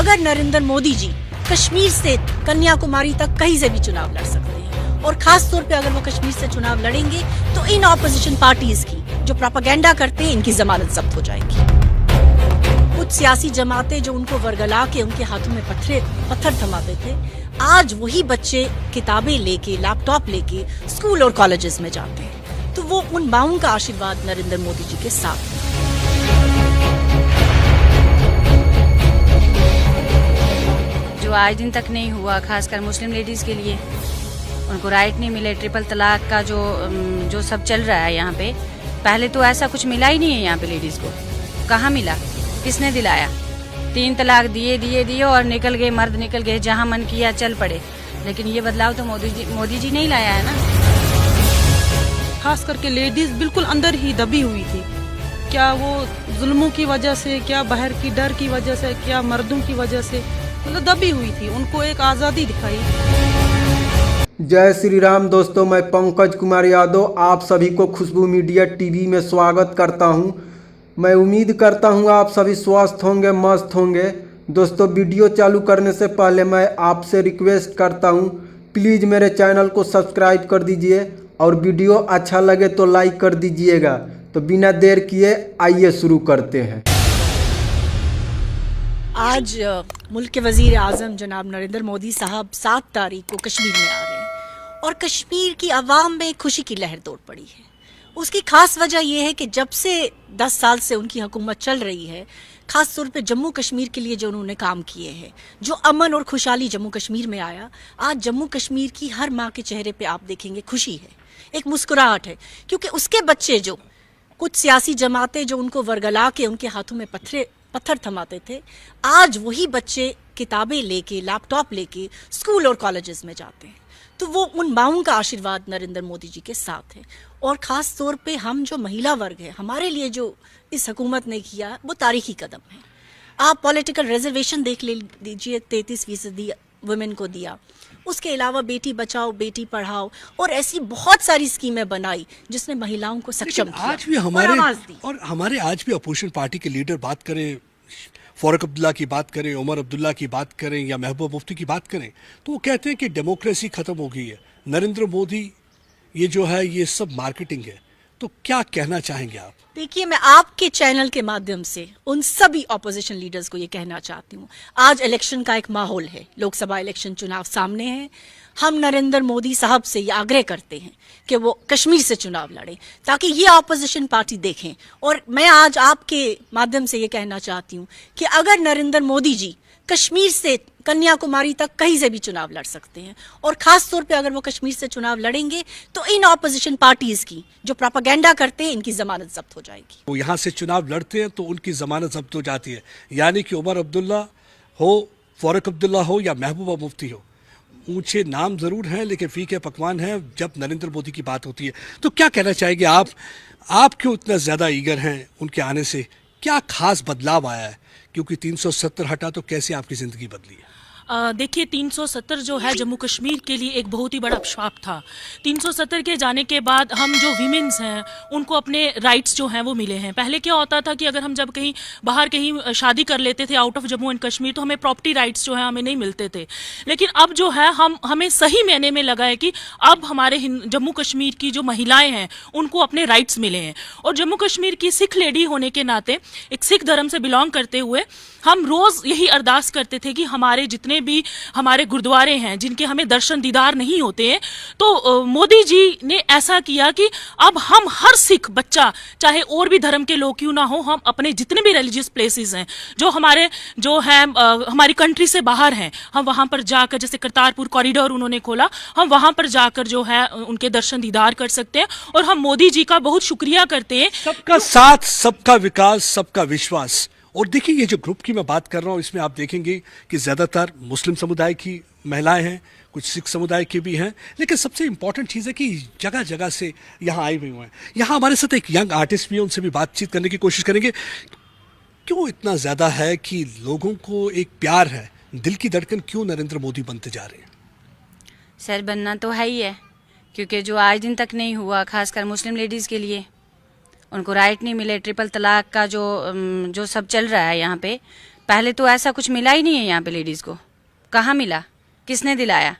अगर नरेंद्र मोदी जी कश्मीर से कन्याकुमारी तक कहीं से भी चुनाव लड़ सकते हैं, और खास तौर पे अगर वो कश्मीर से चुनाव लड़ेंगे तो इन ऑपोजिशन पार्टीज की जो प्रोपेगेंडा करते हैं इनकी जमानत जब्त हो जाएगी। कुछ सियासी जमातें जो उनको वर्गला के उनके हाथों में पत्थर थमाते थे, आज वही बच्चे किताबें लेके लैपटॉप लेके स्कूल और कॉलेजेस में जाते हैं। तो वो उन माओं का आशीर्वाद नरेंद्र मोदी जी के साथ है। जो आज दिन तक नहीं हुआ, खासकर मुस्लिम लेडीज के लिए उनको राइट नहीं मिले, ट्रिपल तलाक का जो सब चल रहा है यहाँ पे, पहले तो ऐसा कुछ मिला ही नहीं है यहाँ पे लेडीज को। कहाँ मिला, किसने दिलाया? 3 तलाक दिए और निकल गए, मर्द निकल गए, जहाँ मन किया चल पड़े। लेकिन ये बदलाव तो मोदी जी नहीं लाया है ना। खास करके लेडीज बिल्कुल अंदर ही दबी हुई थी। क्या वो जुल्मों की वजह से, क्या बाहर की डर की वजह से, क्या मर्दों की वजह से, मतलब दबी हुई थी। उनको एक आज़ादी दिखाई। जय श्री राम दोस्तों, मैं पंकज कुमार यादव आप सभी को खुशबू मीडिया टीवी में स्वागत करता हूं। मैं उम्मीद करता हूं आप सभी स्वस्थ होंगे, मस्त होंगे। दोस्तों, वीडियो चालू करने से पहले मैं आपसे रिक्वेस्ट करता हूं, प्लीज़ मेरे चैनल को सब्सक्राइब कर दीजिए और वीडियो अच्छा लगे तो लाइक कर दीजिएगा। तो बिना देर किए आइए शुरू करते हैं। आज मुल्क के वजीर आज़म जनाब नरेंद्र मोदी साहब 7 तारीख को कश्मीर में आ रहे हैं और कश्मीर की आवाम में खुशी की लहर दौड़ पड़ी है। उसकी खास वजह यह है कि जब से 10 साल से उनकी हुकूमत चल रही है, खास तौर पे जम्मू कश्मीर के लिए जो उन्होंने काम किए हैं, जो अमन और खुशहाली जम्मू कश्मीर में आया, आज जम्मू कश्मीर की हर माँ के चेहरे पे आप देखेंगे खुशी है, एक मुस्कुराहट है। क्योंकि उसके बच्चे, जो कुछ सियासी जमातें जो उनको वर्गला के उनके हाथों में पत्थर थमाते थे, आज वही बच्चे किताबें लेके लैपटॉप लेके स्कूल और कॉलेजेस में जाते हैं। तो वो उन माओं का आशीर्वाद नरेंद्र मोदी जी के साथ है। और ख़ास तौर पे हम जो महिला वर्ग है, हमारे लिए जो इस हुकूमत ने किया वो तारीखी कदम है। आप पॉलिटिकल रिजर्वेशन देख लीजिए, 33% वुमेन को दिया। उसके अलावा बेटी बचाओ बेटी पढ़ाओ और ऐसी बहुत सारी स्कीमें बनाई जिसने महिलाओं को सक्षम किया। आज भी हमारे आज भी अपोजिशन पार्टी के लीडर बात करें, फारूक अब्दुल्ला की बात करें, उमर अब्दुल्ला की बात करें या महबूबा मुफ्ती की बात करें, तो वो कहते हैं कि डेमोक्रेसी खत्म हो गई है, नरेंद्र मोदी ये जो है ये सब मार्केटिंग है। तो क्या कहना चाहेंगे आप? देखिए, मैं आपके चैनल के माध्यम से उन सभी ऑपोजिशन लीडर्स को ये कहना चाहती हूँ, आज इलेक्शन का एक माहौल है, लोकसभा इलेक्शन चुनाव सामने है। हम नरेंद्र मोदी साहब से ये आग्रह करते हैं कि वो कश्मीर से चुनाव लड़ें ताकि ये ऑपोजिशन पार्टी देखें। और मैं आज आपके माध्यम से ये कहना चाहती हूँ कि अगर नरेंद्र मोदी जी कश्मीर से कन्याकुमारी तक कहीं से भी चुनाव लड़ सकते हैं, और खास तौर पे अगर वो कश्मीर से चुनाव लड़ेंगे तो इन ऑपोजिशन पार्टीज की जो प्रोपेगेंडा करते हैं इनकी जमानत जब्त हो जाएगी। वो यहाँ से चुनाव लड़ते हैं तो उनकी जमानत जब्त हो जाती है। यानी कि उमर अब्दुल्ला हो, फारूक अब्दुल्ला हो या महबूबा मुफ्ती हो, ऊंचे नाम जरूर हैं लेकिन फीके पकवान हैं जब नरेंद्र मोदी की बात होती है। तो क्या कहना चाहेंगे आप क्यों इतना ज्यादा ईगर हैं उनके आने से? क्या खास बदलाव आया है? क्योंकि 370 हटा तो कैसे आपकी जिंदगी बदली है? देखिए, 370 जो है जम्मू कश्मीर के लिए एक बहुत ही बड़ा अभिशाप था। 370 के जाने के बाद हम जो वीमेंस हैं उनको अपने राइट्स जो हैं वो मिले हैं। पहले क्या होता था कि अगर हम जब कहीं बाहर कहीं शादी कर लेते थे out of Jammu and Kashmir तो हमें प्रॉपर्टी राइट्स जो है हमें नहीं मिलते थे। लेकिन अब जो है हमें सही मायने में लगा है कि अब हमारे जम्मू कश्मीर की जो महिलाएं हैं उनको अपने राइट्स मिले हैं। और जम्मू कश्मीर की सिख लेडी होने के नाते, एक सिख धर्म से बिलोंग करते हुए, हम रोज यही अरदास करते थे कि हमारे जितने भी हमारे गुरुद्वारे हैं जिनके हमें दर्शन दीदार नहीं होते हैं, तो मोदी जी ने ऐसा किया कि अब हम हर सिख बच्चा, चाहे और भी धर्म के लोग क्यों ना हो, हम अपने जितने भी रिलीजियस प्लेसेस हैं जो है हमारी कंट्री से बाहर हैं, हम वहां पर जाकर, जैसे करतारपुर कॉरिडोर उन्होंने खोला, हम वहां पर जाकर जो है उनके दर्शन दीदार कर सकते हैं। और हम मोदी जी का बहुत शुक्रिया करते हैं। सबका साथ, सबका विकास, सबका विश्वास। और देखिए, ये जो ग्रुप की मैं बात कर रहा हूँ इसमें आप देखेंगे कि ज़्यादातर मुस्लिम समुदाय की महिलाएं हैं, कुछ सिख समुदाय की भी हैं, लेकिन सबसे इम्पॉर्टेंट चीज़ है कि जगह जगह से यहाँ आए हुए हैं। यहाँ हमारे साथ एक यंग आर्टिस्ट भी है, उनसे भी बातचीत करने की कोशिश करेंगे। क्यों इतना ज़्यादा है कि लोगों को एक प्यार है, दिल की धड़कन क्यों नरेंद्र मोदी बनते जा रहे हैं? सर, बनना तो है ही है, क्योंकि जो आज दिन तक नहीं हुआ, खासकर मुस्लिम लेडीज़ के लिए उनको राइट नहीं मिले, ट्रिपल तलाक का जो सब चल रहा है यहाँ पे, पहले तो ऐसा कुछ मिला ही नहीं है यहाँ पे लेडीज को। कहाँ मिला, किसने दिलाया?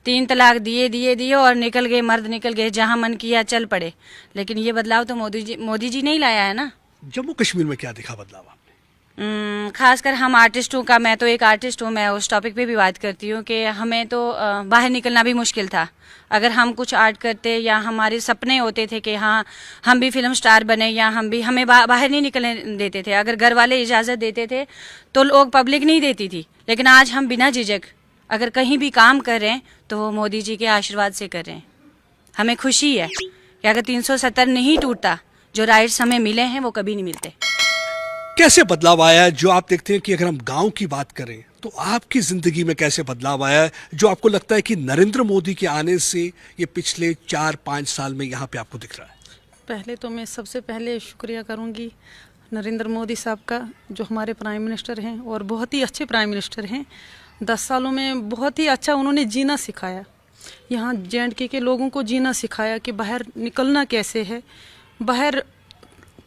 3 तलाक दिए और निकल गए, मर्द निकल गए, जहाँ मन किया चल पड़े। लेकिन ये बदलाव तो मोदी जी नहीं लाया है ना। जम्मू कश्मीर में क्या दिखा बदलाव आपने? खासकर हम आर्टिस्टों का, मैं तो एक आर्टिस्ट हूँ, मैं उस टॉपिक पे भी बात करती हूँ कि हमें तो बाहर निकलना भी मुश्किल था। अगर हम कुछ आर्ट करते या हमारे सपने होते थे कि हाँ हम भी फिल्म स्टार बने, या हमें बाहर नहीं निकलने देते थे। अगर घर वाले इजाज़त देते थे तो लोग, पब्लिक नहीं देती थी। लेकिन आज हम बिना झिझक अगर कहीं भी काम कर रहे हैं तो वो मोदी जी के आशीर्वाद से कर रहे हैं। हमें खुशी है कि अगर 370 नहीं टूटता, जो राइट्स हमें मिले हैं वो कभी नहीं मिलते। कैसे बदलाव आया है जो आप देखते हैं कि अगर हम गांव की बात करें तो आपकी जिंदगी में कैसे बदलाव आया है जो आपको लगता है कि नरेंद्र मोदी के आने से ये पिछले 4-5 साल में यहाँ पे आपको दिख रहा है? पहले तो मैं सबसे पहले शुक्रिया करूँगी नरेंद्र मोदी साहब का, जो हमारे प्राइम मिनिस्टर हैं और बहुत ही अच्छे प्राइम मिनिस्टर हैं। 10 सालों में बहुत ही अच्छा उन्होंने जीना सिखाया, यहाँ JNK के लोगों को जीना सिखाया कि बाहर निकलना कैसे है, बाहर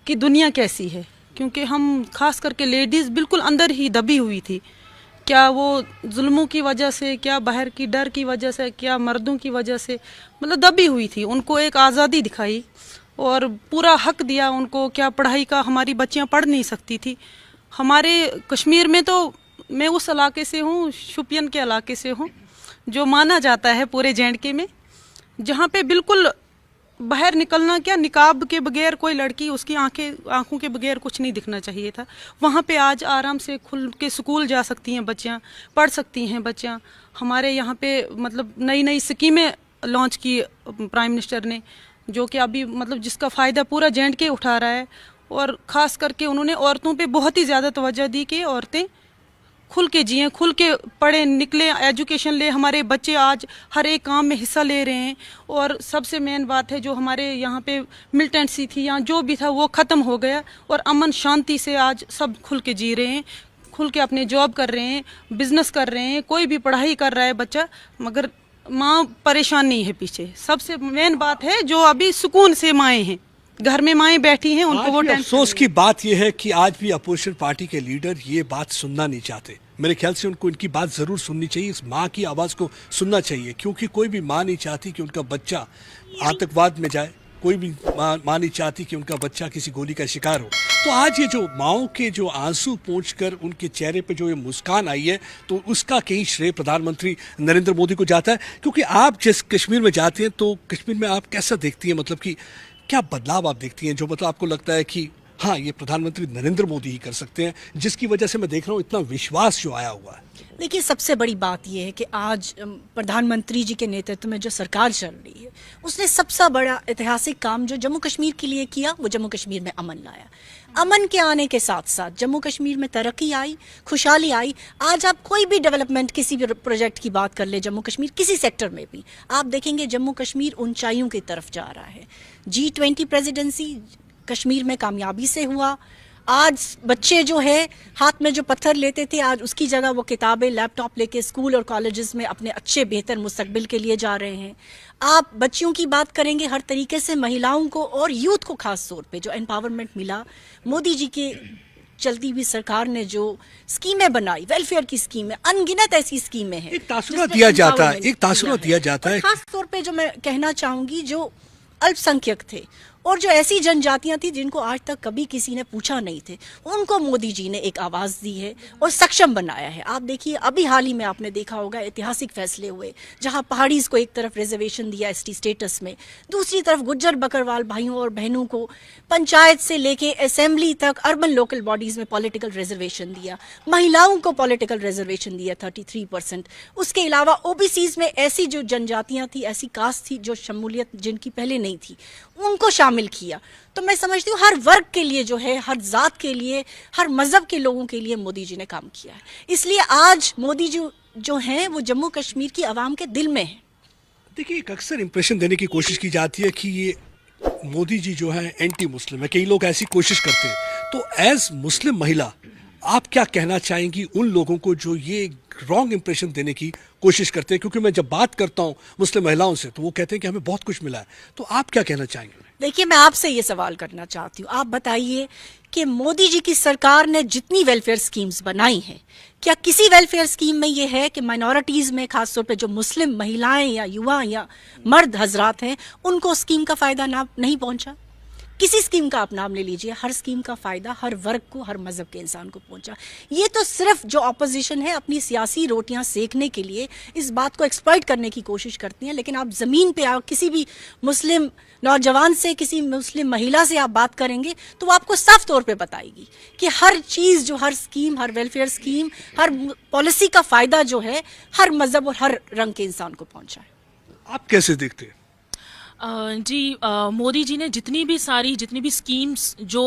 की दुनिया कैसी है। क्योंकि हम खास करके लेडीज़ बिल्कुल अंदर ही दबी हुई थी, क्या वो जुल्मों की वजह से, क्या बाहर की डर की वजह से, क्या मर्दों की वजह से, मतलब दबी हुई थी। उनको एक आज़ादी दिखाई और पूरा हक दिया उनको। क्या पढ़ाई का, हमारी बच्चियां पढ़ नहीं सकती थी। हमारे कश्मीर में तो, मैं उस इलाके से हूँ, शोपियान के इलाके से हूँ, जो माना जाता है पूरे JNK में, जहाँ पे बिल्कुल बाहर निकलना क्या, निकाब के बगैर कोई लड़की, उसकी आंखों के बगैर कुछ नहीं दिखना चाहिए था। वहाँ पे आज आराम से खुल के स्कूल जा सकती हैं बच्चियाँ, पढ़ सकती हैं बच्चियाँ। हमारे यहाँ पे मतलब नई स्कीमें लॉन्च की प्राइम मिनिस्टर ने, जो कि अभी मतलब जिसका फ़ायदा पूरा JNK उठा रहा है। और ख़ास करके उन्होंने औरतों पे बहुत ही ज़्यादा तवज्जो दी कि औरतें खुल के जिएं, खुल के पढ़े निकले, एजुकेशन ले। हमारे बच्चे आज हर एक काम में हिस्सा ले रहे हैं। और सबसे मेन बात है, जो हमारे यहाँ पे मिलिटेंसी थी या जो भी था वो ख़त्म हो गया और अमन शांति से आज सब खुल के जी रहे हैं, खुल के अपने जॉब कर रहे हैं, बिजनेस कर रहे हैं, कोई भी पढ़ाई कर रहा है बच्चा, मगर माँ परेशान नहीं है पीछे। सबसे मेन बात है, जो अभी सुकून से माएँ हैं, घर में माएँ बैठी हैं, उनको वो टेंशन। अफसोस की बात यह है कि आज भी अपोजिशन पार्टी के लीडर ये बात सुनना नहीं चाहते। मेरे ख्याल से उनको इनकी बात जरूर सुननी चाहिए, इस माँ की आवाज को सुनना चाहिए, क्योंकि कोई भी माँ नहीं चाहती कि उनका बच्चा आतंकवाद में जाए, कोई भी माँ नहीं चाहती कि उनका बच्चा किसी गोली का शिकार हो। तो आज ये जो माओं के जो आंसू पोंछकर उनके चेहरे पे जो ये मुस्कान आई है, तो उसका कहीं श्रेय प्रधानमंत्री नरेंद्र मोदी को जाता है। क्योंकि आप जिस कश्मीर में जाते हैं तो कश्मीर में आप कैसा देखती हैं, मतलब कि क्या बदलाव आप देखती हैं जो मतलब आपको लगता है कि हाँ ये प्रधानमंत्री नरेंद्र मोदी ही कर सकते हैं, जिसकी वजह से मैं देख रहा हूँ इतना विश्वास जो आया हुआ है? देखिए, सबसे बड़ी बात यह है कि आज प्रधानमंत्री जी के नेतृत्व में जो सरकार चल रही है, उसने सबसे बड़ा ऐतिहासिक काम जो जम्मू कश्मीर के लिए किया, वो जम्मू कश्मीर में अमन लाया। अमन के आने के साथ साथ जम्मू कश्मीर में तरक्की आई, खुशहाली आई। आज आप कोई भी डेवलपमेंट, किसी भी प्रोजेक्ट की बात कर ले, जम्मू कश्मीर किसी सेक्टर में भी आप देखेंगे जम्मू कश्मीर ऊंचाइयों की तरफ जा रहा है। G20 प्रेसिडेंसी कश्मीर में कामयाबी से हुआ। आज बच्चे जो है हाथ में जो पत्थर लेते थे, आज उसकी जगह वो किताबें, लैपटॉप लेके स्कूल और कॉलेजेस में अपने अच्छे बेहतर मुस्तकबिल के लिए जा रहे हैं। आप बच्चियों की बात करेंगे, हर तरीके से महिलाओं को और यूथ को खास तौर पे जो एम्पावरमेंट मिला, मोदी जी के चलती हुई सरकार ने जो स्कीमें बनाई, वेलफेयर की स्कीमें, अनगिनत ऐसी स्कीमें हैं। एक तासुरा दिया जाता है, एक तासुरा दिया जाता है। खास तौर पे जो मैं कहना चाहूंगी, जो अल्पसंख्यक थे और जो ऐसी जनजातियां थी जिनको आज तक कभी किसी ने पूछा नहीं थे, उनको मोदी जी ने एक आवाज़ दी है और सक्षम बनाया है। आप देखिए, अभी हाल ही में आपने देखा होगा ऐतिहासिक फैसले हुए, जहां पहाड़ीज को एक तरफ रिजर्वेशन दिया ST स्टेटस में, दूसरी तरफ गुज्जर बकरवाल भाइयों और बहनों को पंचायत से लेके असेंबली तक अर्बन लोकल बॉडीज में पॉलिटिकल रिजर्वेशन दिया, महिलाओं को पॉलिटिकल रिजर्वेशन दिया 33%। उसके अलावा OBCs में ऐसी जो जनजातियाँ थी, ऐसी कास्ट थी जो शमूलियत जिनकी पहले नहीं थी, उनको शामिल किया। तो मैं समझती हूँ हर वर्ग के लिए जो है, हर जात के लिए, हर मजहब के लोगों के लिए मोदी जी ने काम किया है। इसलिए आज मोदी जी जो हैं वो जम्मू कश्मीर की आवाम के दिल में है। देखिए, एक अक्सर इंप्रेशन देने की कोशिश की जाती है कि ये मोदी जी जो है एंटी मुस्लिम है, कई लोग ऐसी कोशिश करते हैं। तो एज मुस्लिम महिला आप क्या कहना चाहेंगी उन लोगों को जो ये रॉन्ग इंप्रेशन देने की कोशिश करते हैं? क्योंकि मैं जब बात करता हूं मुस्लिम महिलाओं से तो वो कहते हैं कि हमें बहुत कुछ मिला है, तो आप क्या कहना चाहेंगे? देखिए, मैं आपसे ये सवाल करना चाहती हूँ, आप बताइए कि मोदी जी की सरकार ने जितनी वेलफेयर स्कीम्स बनाई हैं, क्या किसी वेलफेयर स्कीम में ये है कि माइनॉरिटीज में खासतौर पे जो मुस्लिम महिलाएं या युवा या मर्द हजरात हैं उनको स्कीम का फायदा ना नहीं पहुंचा? किसी स्कीम का आप नाम ले लीजिए, हर स्कीम का फायदा हर वर्ग को, हर मजहब के इंसान को पहुंचा। ये तो सिर्फ जो ऑपोजिशन है अपनी सियासी रोटियां सेकने के लिए इस बात को एक्सप्लॉइट करने की कोशिश करती हैं, लेकिन आप जमीन पे आप किसी भी मुस्लिम नौजवान से, किसी मुस्लिम महिला से आप बात करेंगे तो वो आपको साफ तौर पे बताएगी कि हर चीज जो, हर स्कीम, हर वेलफेयर स्कीम, हर पॉलिसी का फायदा जो है हर मजहब और हर रंग के इंसान को पहुंचा है। आप कैसे देखते हैं? मोदी जी ने जितनी भी स्कीम्स जो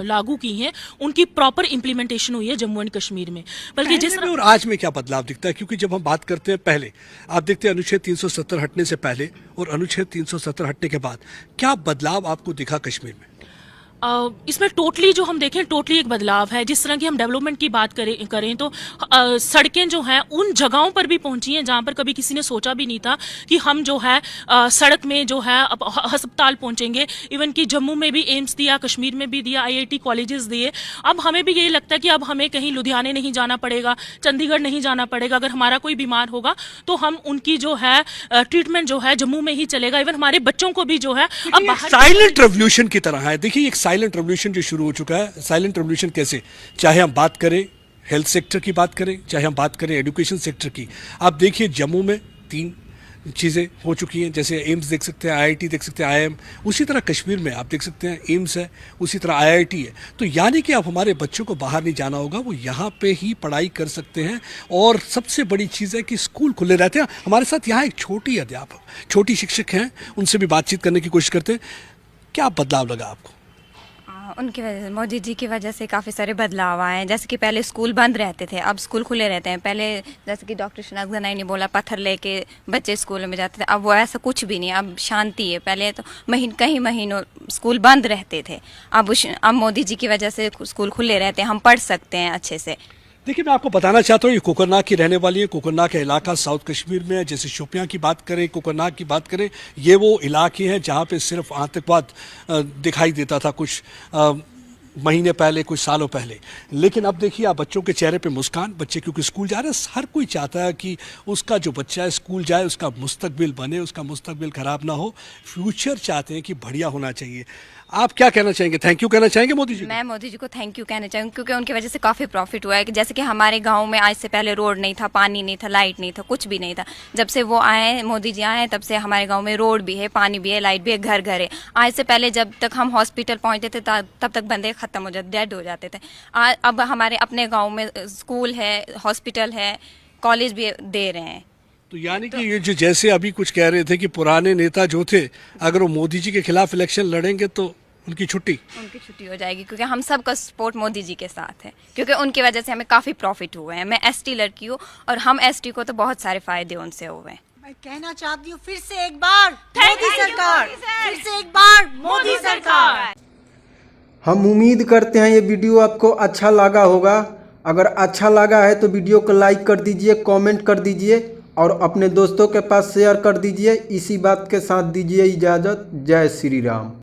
लागू की हैं उनकी प्रॉपर इम्प्लीमेंटेशन हुई है जम्मू एंड कश्मीर में। बल्कि जिस पहले में और आज में क्या बदलाव दिखता है? क्योंकि जब हम बात करते हैं पहले, आप देखते हैं अनुच्छेद 370 हटने से पहले और अनुच्छेद 370 हटने के बाद क्या बदलाव आपको दिखा कश्मीर में? इसमें टोटली जो हम देखें, टोटली एक बदलाव है। जिस तरह की हम डेवलपमेंट की बात करें तो सड़कें जो हैं उन जगहों पर भी पहुंची हैं जहां पर कभी किसी ने सोचा भी नहीं था कि हम जो है सड़क में जो है अब अस्पताल पहुंचेंगे। इवन कि जम्मू में भी एम्स दिया, कश्मीर में भी दिया, IIT कॉलेजेस दिए। अब हमें भी यही लगता है कि अब हमें कहीं लुधियाने नहीं जाना पड़ेगा, चंडीगढ़ नहीं जाना पड़ेगा। अगर हमारा कोई बीमार होगा तो हम उनकी जो है ट्रीटमेंट जो है जम्मू में ही चलेगा। इवन हमारे बच्चों को भी जो है अब बाहर साइलेंट रेवोल्यूशन की तरह है। देखिए, एक साइलेंट रेवोल्यूशन जो शुरू हो चुका है। साइलेंट रेवोल्यूशन कैसे? चाहे हम बात करें हेल्थ सेक्टर की बात करें, चाहे हम बात करें एजुकेशन सेक्टर की। आप देखिए जम्मू में 3 चीज़ें हो चुकी हैं, जैसे एम्स देख सकते हैं, IIT देख सकते हैं, IIM। उसी तरह कश्मीर में आप देख सकते हैं एम्स है, उसी तरह IIT है। तो यानी कि अब हमारे बच्चों को बाहर नहीं जाना होगा, वो यहाँ पे ही पढ़ाई कर सकते हैं। और सबसे बड़ी चीज़ है कि स्कूल खुले रहते हैं। हमारे साथ यहाँ एक छोटी अध्यापक, छोटी शिक्षक हैं, उनसे भी बातचीत करने की कोशिश करते हैं। क्या बदलाव लगा आपको? उनकी वजह से, मोदी जी की वजह से काफ़ी सारे बदलाव आए हैं। जैसे कि पहले स्कूल बंद रहते थे, अब स्कूल खुले रहते हैं। पहले जैसे कि डॉक्टर शनाज़ गनाई ने बोला पत्थर लेके बच्चे स्कूल में जाते थे, अब वो ऐसा कुछ भी नहीं, अब शांति है। पहले तो कई महीनों स्कूल बंद रहते थे, अब मोदी जी की वजह से स्कूल खुले रहते हैं, हम पढ़ सकते हैं अच्छे से। देखिए, मैं आपको बताना चाहता हूँ, ये कोकरनाग की रहने वाली है। कोकरनाग का इलाका साउथ कश्मीर में है। जैसे शोपियां की बात करें, कोकरनाग की बात करें, ये वो इलाके हैं जहाँ पे सिर्फ आतंकवाद दिखाई देता था कुछ महीने पहले, कुछ सालों पहले। लेकिन अब देखिए, आप बच्चों के चेहरे पे मुस्कान। बच्चे क्योंकि स्कूल जा रहे हैं, हर कोई चाहता है कि उसका जो बच्चा है स्कूल जाए, उसका मुस्तकबिल बने, उसका मुस्तकबिल खराब ना हो। फ्यूचर चाहते हैं कि बढ़िया होना चाहिए। आप क्या कहना चाहेंगे? थैंक यू कहना चाहेंगे मोदी जी को? मैं मोदी जी को थैंक यू कहना चाहूँगी क्योंकि उनकी वजह से काफ़ी प्रॉफिट हुआ है। कि जैसे कि हमारे गांव में आज से पहले रोड नहीं था, पानी नहीं था, लाइट नहीं था, कुछ भी नहीं था। जब से वो आए, मोदी जी आए, तब से हमारे गांव में रोड भी है, पानी भी है, लाइट भी है, घर घर है। आज से पहले जब तक हम हॉस्पिटल पहुंचते थे तब तक बंदे ख़त्म हो जाते, डेड हो जाते थे। अब हमारे अपने गाँव में स्कूल है, हॉस्पिटल है, कॉलेज भी दे रहे हैं। तो यानी कि ये जो जैसे अभी कुछ कह रहे थे कि पुराने नेता जो थे, अगर वो मोदी जी के खिलाफ इलेक्शन लड़ेंगे तो उनकी छुट्टी हो जाएगी। क्योंकि हम सब का सपोर्ट मोदी जी के साथ है, क्योंकि उनकी वजह से हमें काफ़ी प्रॉफिट हुए हैं। मैं ST लड़की हूँ और हम ST को तो बहुत सारे फायदे उनसे हुए हैं। मैं कहना चाहती हूँ फिर से एक बार मोदी सरकार, फिर से एक बार मोदी सरकार। हम उम्मीद करते हैं ये वीडियो आपको अच्छा लगा होगा। अगर अच्छा लगा है तो वीडियो को लाइक कर दीजिए, कमेंट कर दीजिए और अपने दोस्तों के पास शेयर कर दीजिए। इसी बात के साथ दीजिए इजाज़त। जय श्री राम।